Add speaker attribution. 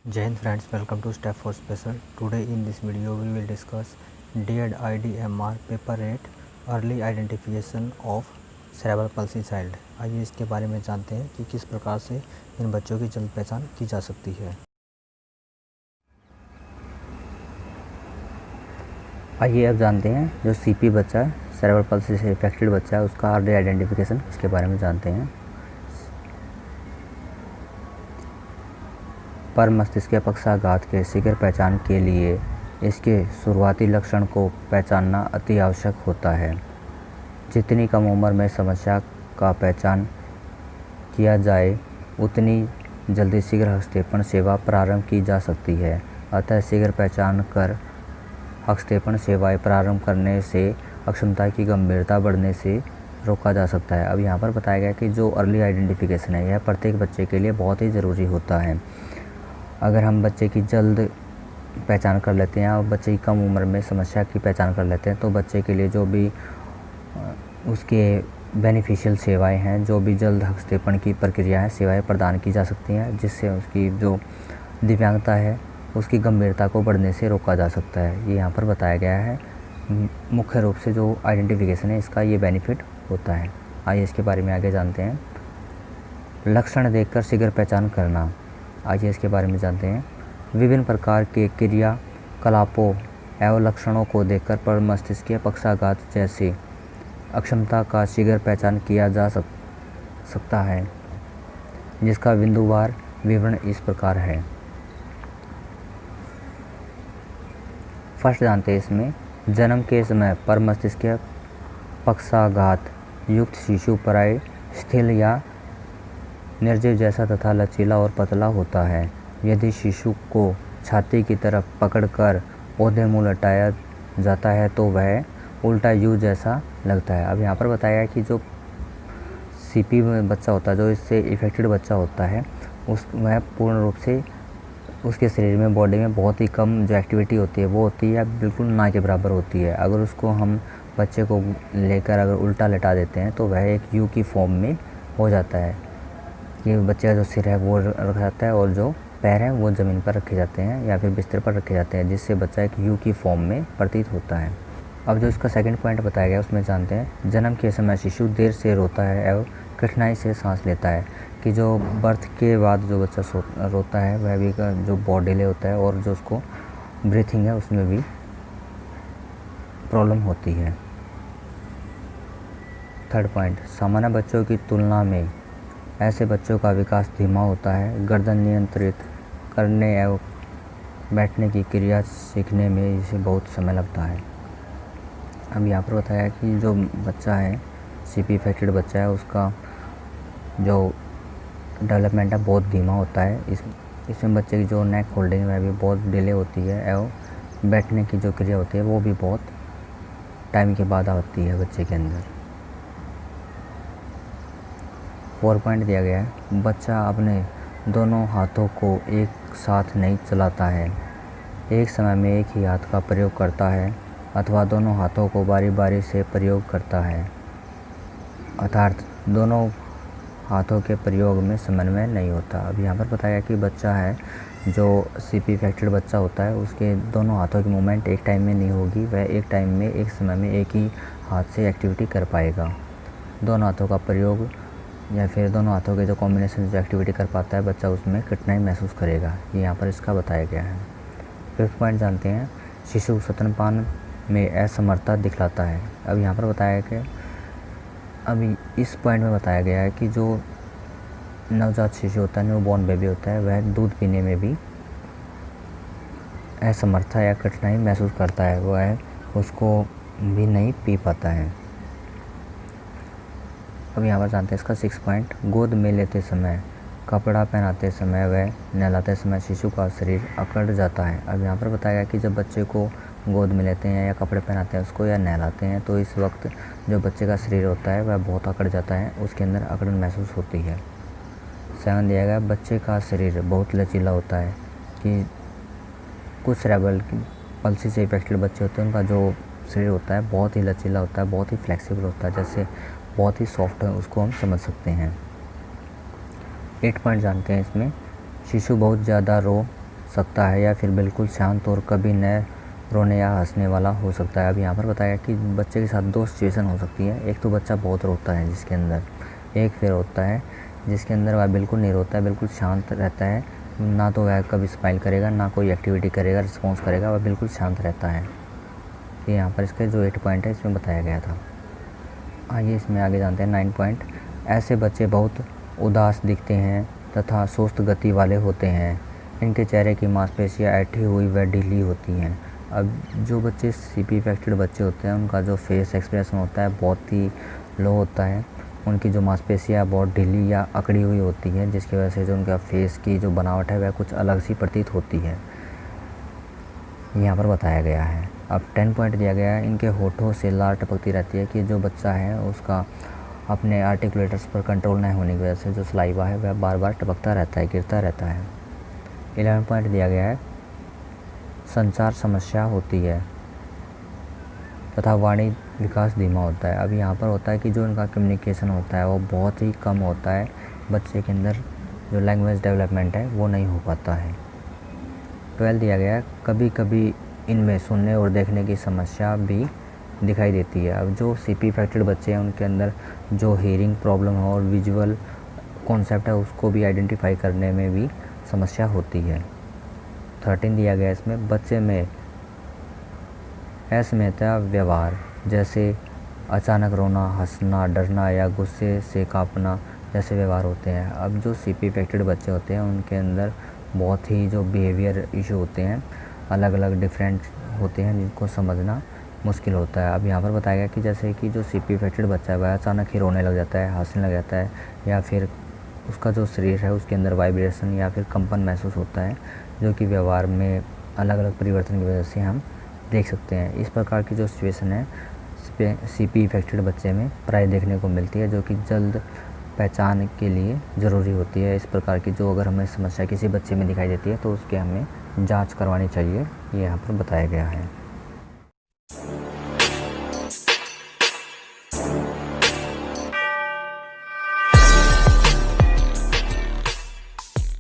Speaker 1: Jai Hind friends, welcome to Step 4 Special. Today in this video we will discuss DIDMR paper 8 early identification of cerebral palsy child. आइए इसके बारे में जानते हैं कि किस प्रकार से इन बच्चों की जल्द पहचान की जा सकती है।
Speaker 2: आइए अब जानते हैं जो सीपी बच्चा है, सेरेब्रल पाल्सी से इफेक्टेड बच्चा है, उसका अर्ली आइडेंटिफिकेशन इसके बारे में जानते हैं। पर मस्तिष्क पक्षाघात के शीघ्र पहचान के लिए इसके शुरुआती लक्षण को पहचानना अति आवश्यक होता है। जितनी कम उम्र में समस्या का पहचान किया जाए उतनी जल्दी शीघ्र हस्तक्षेपण सेवा प्रारंभ की जा सकती है। अतः शीघ्र पहचान कर हस्तक्षेपण सेवाएं प्रारंभ करने से अक्षमता की गंभीरता बढ़ने से रोका जा सकता है। अब यहाँ पर बताया गया कि जो अर्ली आइडेंटिफिकेशन है यह प्रत्येक बच्चे के लिए बहुत ही ज़रूरी होता है। अगर हम बच्चे की जल्द पहचान कर लेते हैं और बच्चे की कम उम्र में समस्या की पहचान कर लेते हैं तो बच्चे के लिए जो भी उसके बेनिफिशियल सेवाएं हैं, जो भी जल्द हस्तक्षेपण की प्रक्रिया है, सेवाएं प्रदान की जा सकती हैं, जिससे उसकी जो दिव्यांगता है उसकी गंभीरता को बढ़ने से रोका जा सकता है। ये यहाँ पर बताया गया है। मुख्य रूप से जो आइडेंटिफिकेशन है इसका ये बेनिफिट होता है। आइए इसके बारे में आगे जानते हैं। लक्षण देखकर शीघ्र पहचान करना, आइए इसके बारे में जानते हैं। विभिन्न प्रकार के क्रियाकलापों एवं लक्षणों को देखकर पर मस्तिष्कीय पक्षाघात जैसी अक्षमता का शीघ्र पहचान किया जा सकता है, जिसका बिंदुवार विवरण इस प्रकार है। फर्स्ट जानते हैं इसमें। जन्म के समय पर मस्तिष्कीय पक्षाघात युक्त शिशु प्राय स्थिर या निर्जीव जैसा तथा लचीला और पतला होता है। यदि शिशु को छाती की तरफ पकड़कर औंधे मुँह लटाया जाता है तो वह उल्टा यू जैसा लगता है। अब यहाँ पर बताया है कि जो सीपी में बच्चा होता है, जो इससे इफेक्टेड बच्चा होता है, वह पूर्ण रूप से उसके शरीर में, बॉडी में बहुत ही कम जो एक्टिविटी होती है वो होती है या बिल्कुल ना के बराबर होती है। अगर उसको हम बच्चे को लेकर अगर उल्टा लेटा देते हैं तो वह एक यू की फॉर्म में हो जाता है कि बच्चे का जो सिर है वो रखा जाता है और जो पैर हैं वो ज़मीन पर रखे जाते हैं या फिर बिस्तर पर रखे जाते हैं, जिससे बच्चा एक यू की फॉर्म में प्रतीत होता है। अब जो इसका सेकंड पॉइंट बताया गया उसमें जानते हैं। जन्म के समय शिशु देर से रोता है एवं कठिनाई से सांस लेता है, कि जो बर्थ के बाद जो बच्चा रोता है वह भी जो बहुत डिले होता है और जो उसको ब्रीथिंग है उसमें भी प्रॉब्लम होती है। थर्ड पॉइंट, सामान्य बच्चों की तुलना में ऐसे बच्चों का विकास धीमा होता है। गर्दन नियंत्रित करने एवं बैठने की क्रिया सीखने में इसे बहुत समय लगता है। अब यहाँ पर बताया कि जो बच्चा है, सीपी इफेक्टेड बच्चा है, उसका जो डेवलपमेंट है बहुत धीमा होता है। इसमें बच्चे की जो नेक होल्डिंग है वह भी बहुत डिले होती है एवं बैठने की जो क्रिया होती है वो भी बहुत टाइम के बाद आती है बच्चे के अंदर। 4 पॉइंट दिया गया है। बच्चा अपने दोनों हाथों को एक साथ नहीं चलाता है, एक समय में एक ही हाथ का प्रयोग करता है अथवा दोनों हाथों को बारी बारी से प्रयोग करता है, अर्थात दोनों हाथों के प्रयोग में समन्वय नहीं होता। अब यहाँ पर बताया कि बच्चा है जो सीपी इफेक्टेड बच्चा होता है उसके दोनों हाथों की मूवमेंट एक टाइम में नहीं होगी, वह एक टाइम में, एक समय में एक ही हाथ से एक्टिविटी कर पाएगा। दोनों हाथों का प्रयोग या फिर दोनों हाथों के जो कॉम्बिनेशन जो एक्टिविटी कर पाता है बच्चा उसमें कठिनाई महसूस करेगा, ये यहाँ पर इसका बताया गया है। फिफ्थ पॉइंट जानते हैं। शिशु स्तनपान में असमर्थता दिखलाता है। अब यहाँ पर बताया कि अभी इस पॉइंट में बताया गया है कि जो नवजात शिशु होता है, न्यूबॉर्न बेबी होता है, वह दूध पीने में भी असमर्थता या कठिनाई महसूस करता है, वह उसको भी नहीं पी पाता है। अब यहाँ पर जानते हैं इसका 6 पॉइंट। गोद में लेते समय, कपड़ा पहनाते समय व नहलाते समय शिशु का शरीर अकड़ जाता है। अब यहाँ पर बताया गया कि जब बच्चे को गोद में लेते हैं या कपड़े पहनाते हैं उसको या नहलाते हैं तो इस वक्त जो बच्चे का शरीर होता है वह बहुत अकड़ जाता है, उसके अंदर अकड़न महसूस होती है। 7 दिया गया। बच्चे का शरीर बहुत लचीला होता है, कि कुछ सेरेब्रल पल्सी से इफेक्टेड बच्चे होते हैं उनका जो शरीर होता है बहुत ही लचीला होता है, बहुत ही फ्लेक्सिबल होता है, जैसे बहुत ही सॉफ्ट है, उसको हम समझ सकते हैं। 8 पॉइंट जानते हैं इसमें। शिशु बहुत ज़्यादा रो सकता है या फिर बिल्कुल शांत और कभी न रोने या हंसने वाला हो सकता है। अब यहाँ पर बताया कि बच्चे के साथ दो सिचुएशन हो सकती है। एक तो बच्चा बहुत रोता है जिसके अंदर, एक फिर होता है जिसके अंदर वह बिल्कुल नहीं रोता है, बिल्कुल शांत रहता है, ना तो वह कभी स्माइल करेगा, ना कोई एक्टिविटी करेगा, रिस्पॉन्स करेगा, वह बिल्कुल शांत रहता है। तो यहाँ पर इसके जो 8 पॉइंट है इसमें बताया गया था। आइए इसमें आगे जानते हैं 9 पॉइंट। ऐसे बच्चे बहुत उदास दिखते हैं तथा सुस्त गति वाले होते हैं। इनके चेहरे की मांसपेशियाँ ऐठी हुई व ढीली होती हैं। अब जो बच्चे CP इफेक्टेड बच्चे होते हैं उनका जो फेस एक्सप्रेशन होता है बहुत ही लो होता है। उनकी जो मांसपेशियाँ बहुत ढीली या अकड़ी हुई होती है, जिसकी वजह से जो उनका फेस की जो बनावट है वह कुछ अलग सी प्रतीत होती है, यहाँ पर बताया गया है। अब 10 पॉइंट दिया गया है। इनके होठों से लार टपकती रहती है कि जो बच्चा है उसका अपने आर्टिकुलेटर्स पर कंट्रोल न होने की वजह से जो सलाइवा है वह बार बार टपकता रहता है, गिरता रहता है। 11 पॉइंट दिया गया है। संचार समस्या होती है तथा वाणी विकास धीमा होता है। अब यहाँ पर होता है कि जो इनका कम्युनिकेशन होता है वो बहुत ही कम होता है, बच्चे के अंदर जो लैंग्वेज डेवलपमेंट है वो नहीं हो पाता है। 12 दिया गया है। कभी कभी इनमें सुनने और देखने की समस्या भी दिखाई देती है। अब जो CP इफेक्टेड बच्चे हैं उनके अंदर जो हियरिंग प्रॉब्लम है और विजुअल कॉन्सेप्ट है उसको भी आइडेंटिफाई करने में भी समस्या होती है। 13 दिया गया इसमें। बच्चे में असमयता व्यवहार जैसे अचानक रोना, हंसना, डरना या गुस्से से कांपना जैसे व्यवहार होते हैं। अब जो CP इफेक्टेड बच्चे होते हैं उनके अंदर बहुत ही जो बिहेवियर इशू होते हैं अलग अलग डिफरेंट होते हैं, जिनको समझना मुश्किल होता है। अब यहाँ पर बताया गया कि जैसे कि जो CP इफेक्टेड बच्चा है वह अचानक ही रोने लग जाता है, हंसने लग जाता है, या फिर उसका जो शरीर है उसके अंदर वाइब्रेशन या फिर कंपन महसूस होता है, जो कि व्यवहार में अलग अलग परिवर्तन की वजह से हम देख सकते हैं। इस प्रकार की जो सिचुएशन है CP इफेक्टेड बच्चे में प्राय देखने को मिलती है, जो कि जल्द पहचान के लिए ज़रूरी होती है। इस प्रकार की जो अगर हमें समस्या किसी बच्चे में दिखाई देती है तो उसके हमें जांच करवानी चाहिए, ये यहाँ पर बताया गया है।